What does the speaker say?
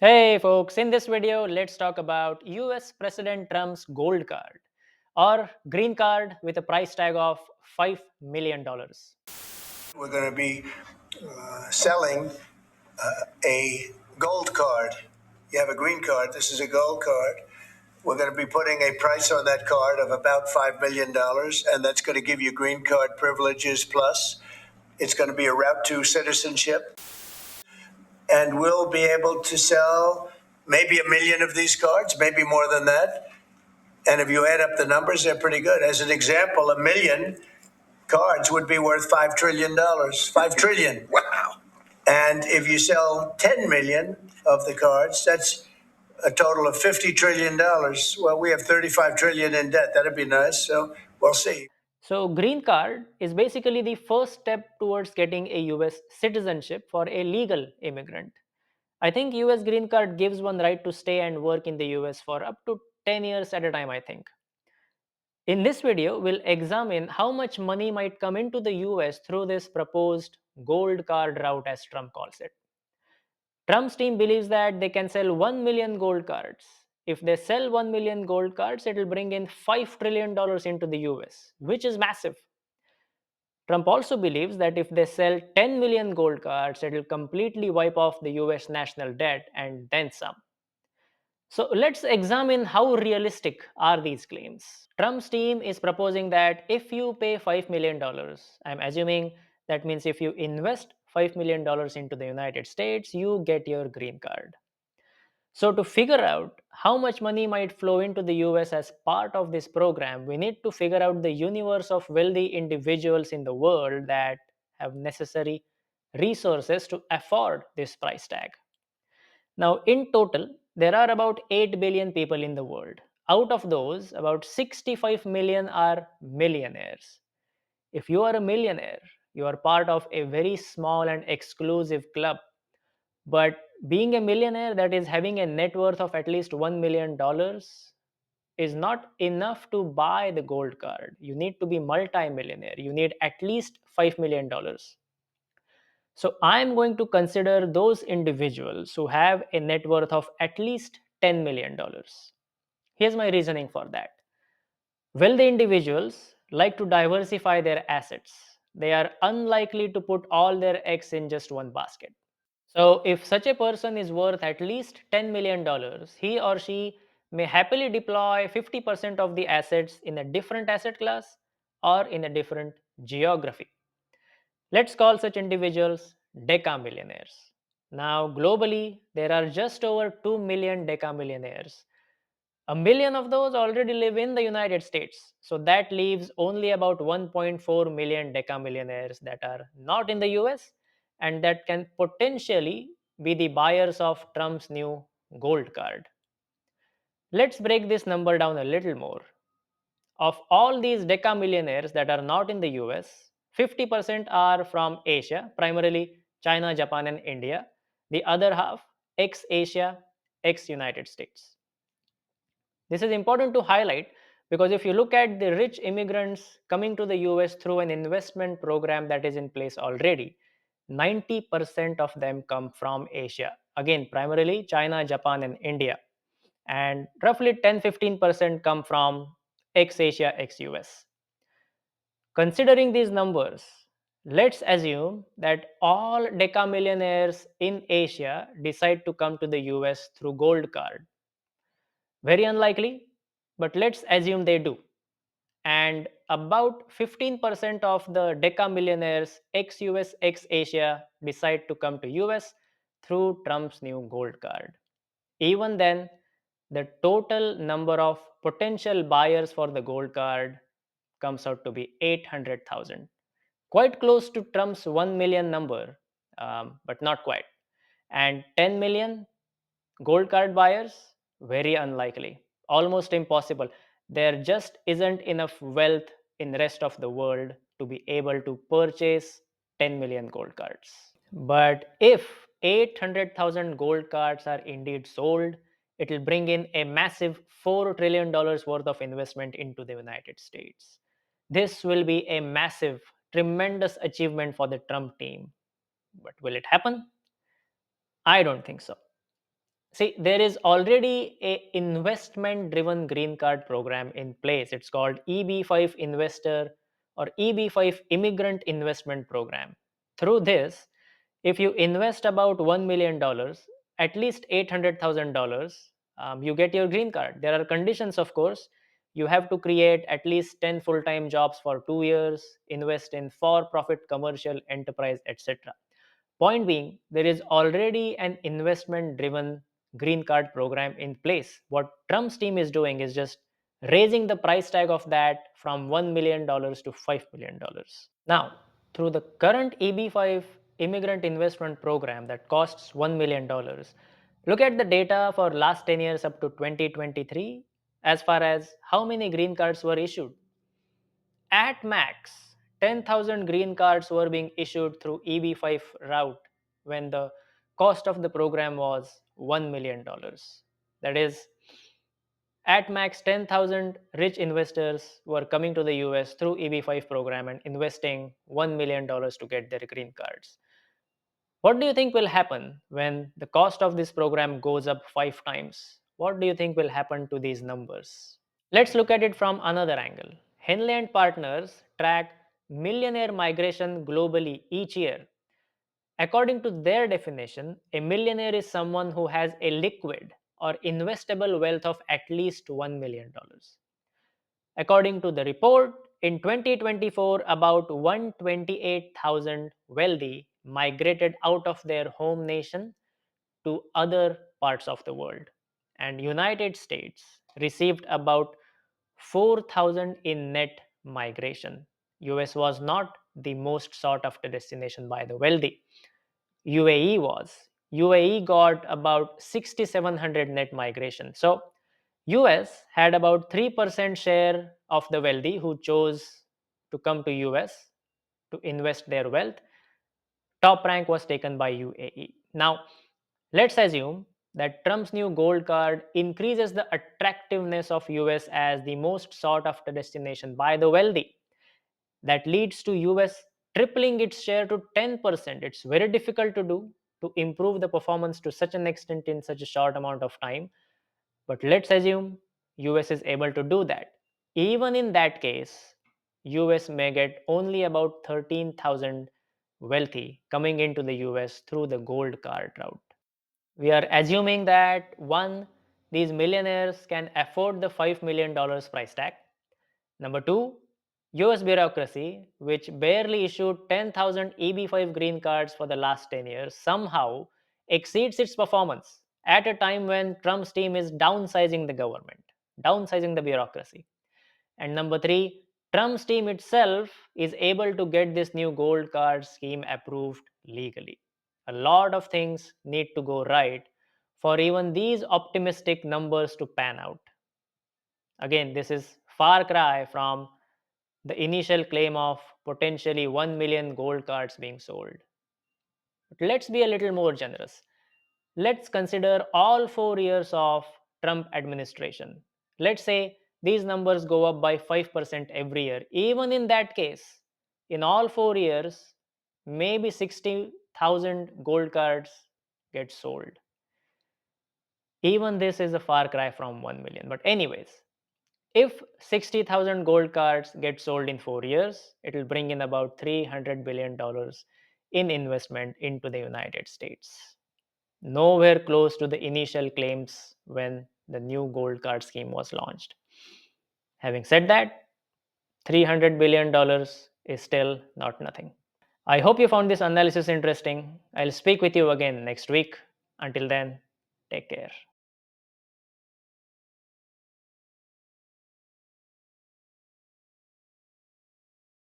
Hey folks, in this video, let's talk about US President Trump's gold card or green card with a price tag of $5 million. We're going to be selling a gold card. You have a green card. This is a gold card. We're going to be putting a price on that card of about $5 million, and that's going to give you green card privileges plus. It's going to be a route to citizenship. And we'll be able to sell maybe 1 million of these cards, maybe more than that. And if you add up the numbers, they're pretty good. As an example, 1 million cards would be worth $5 trillion. 5 trillion. Wow. And if you sell 10 million of the cards, that's a total of $50 trillion. Well, we have 35 trillion in debt. That'd be nice. So we'll see. So, green card is basically the first step towards getting a US citizenship for a legal immigrant. I think US green card gives one right to stay and work in the US for up to 10 years at a time, I think. In this video, we'll examine how much money might come into the US through this proposed gold card route, as Trump calls it. Trump's team believes that they can sell 1 million gold cards. If they sell 1 million gold cards, it will bring in $5 trillion into the US, which is massive. Trump also believes that if they sell 10 million gold cards, it will completely wipe off the US national debt and then some. So let's examine how realistic are these claims. Trump's team is proposing that if you pay $5 million, I'm assuming that means if you invest $5 million into the United States, you get your green card. So, to figure out how much money might flow into the US as part of this program, we need to figure out the universe of wealthy individuals in the world that have necessary resources to afford this price tag. Now, in total, there are about 8 billion people in the world. Out of those, about 65 million are millionaires. If you are a millionaire, you are part of a very small and exclusive club. But being a millionaire that is having a net worth of at least $1 million is not enough to buy the gold card. You need to be multi-millionaire. You need at least $5 million. So I'm going to consider those individuals who have a net worth of at least $10 million. Here's my reasoning for that. Wealthy individuals like to diversify their assets. They are unlikely to put all their eggs in just one basket. So, if such a person is worth at least $10 million, he or she may happily deploy 50% of the assets in a different asset class or in a different geography. Let's call such individuals decamillionaires. Now, globally, there are just over 2 million decamillionaires. A million of those already live in the United States. So that leaves only about 1.4 million decamillionaires that are not in the US and that can potentially be the buyers of Trump's new gold card. Let's break this number down a little more. Of all these decamillionaires that are not in the US, 50% are from Asia, primarily China, Japan, and India. The other half, ex Asia, ex United States. This is important to highlight because if you look at the rich immigrants coming to the US through an investment program that is in place already, 90% of them come from Asia. Again, primarily China, Japan, and India. And roughly 10-15% come from ex Asia, ex US. Considering these numbers, let's assume that all decamillionaires in Asia decide to come to the US through gold card. Very unlikely, but let's assume they do. And about 15% of the decamillionaires ex US, ex Asia decide to come to US through Trump's new gold card. Even then, the total number of potential buyers for the gold card comes out to be 800,000. Quite close to Trump's 1 million number, but not quite. And 10 million gold card buyers, very unlikely, almost impossible. There just isn't enough wealth in the rest of the world to be able to purchase 10 million gold cards. But if 800,000 gold cards are indeed sold, it will bring in a massive $4 trillion worth of investment into the United States. This will be a massive, tremendous achievement for the Trump team. But will it happen? I don't think so. See, there is already a investment driven green card program in place. It's called EB5 Investor or EB5 Immigrant Investment Program. Through this, if you invest about $1 million, at least $800,000, you get your green card. There are conditions, of course. You have to create at least 10 full time jobs for 2 years, invest in for profit commercial enterprise, etc. Point being, there is already an investment driven green card program in place. What Trump's team is doing is just raising the price tag of that from $1 million to $5 million. Now, through the current EB5 immigrant investment program that costs $1 million, look at the data for last 10 years up to 2023 as far as how many green cards were issued. At max, 10,000 green cards were being issued through EB5 route when the cost of the program was $1 million. That is, at max 10,000 rich investors were coming to the US through EB5 program and investing $1 million to get their green cards. What do you think will happen when the cost of this program goes up 5 times? What do you think will happen to these numbers? Let's look at it from another angle. Henley and Partners track millionaire migration globally each year. According to their definition, a millionaire is someone who has a liquid or investable wealth of at least $1 million. According to the report, in 2024, about 128,000 wealthy migrated out of their home nation to other parts of the world, and United States received about 4,000 in net migration. US was not the most sought after destination by the wealthy. UAE was. UAE got about 6,700 net migration. So US had about 3% share of the wealthy who chose to come to US to invest their wealth. Top rank was taken by UAE. Now, let's assume that Trump's new gold card increases the attractiveness of US as the most sought after destination by the wealthy. That leads to US tripling its share to 10%. It's very difficult to do to improve the performance to such an extent in such a short amount of time. But let's assume US is able to do that. Even in that case, US may get only about 13,000 wealthy coming into the US through the gold card route. We are assuming that one, these millionaires can afford the $5 million price tag. Number two, US bureaucracy, which barely issued 10,000 EB5 green cards for the last 10 years, somehow exceeds its performance at a time when Trump's team is downsizing the government, downsizing the bureaucracy. And number three, Trump's team itself is able to get this new gold card scheme approved legally. A lot of things need to go right for even these optimistic numbers to pan out. Again, this is far cry from the initial claim of potentially 1 million gold cards being sold. But let's be a little more generous. Let's consider all 4 years of Trump administration. Let's say these numbers go up by 5% every year. Even in that case, in all 4 years, maybe 60,000 gold cards get sold. Even this is a far cry from 1 million. But, anyways, if 60,000 gold cards get sold in 4 years, it will bring in about $300 billion in investment into the United States. Nowhere close to the initial claims when the new gold card scheme was launched. Having said that, $300 billion is still not nothing. I hope you found this analysis interesting. I'll speak with you again next week. Until then, take care.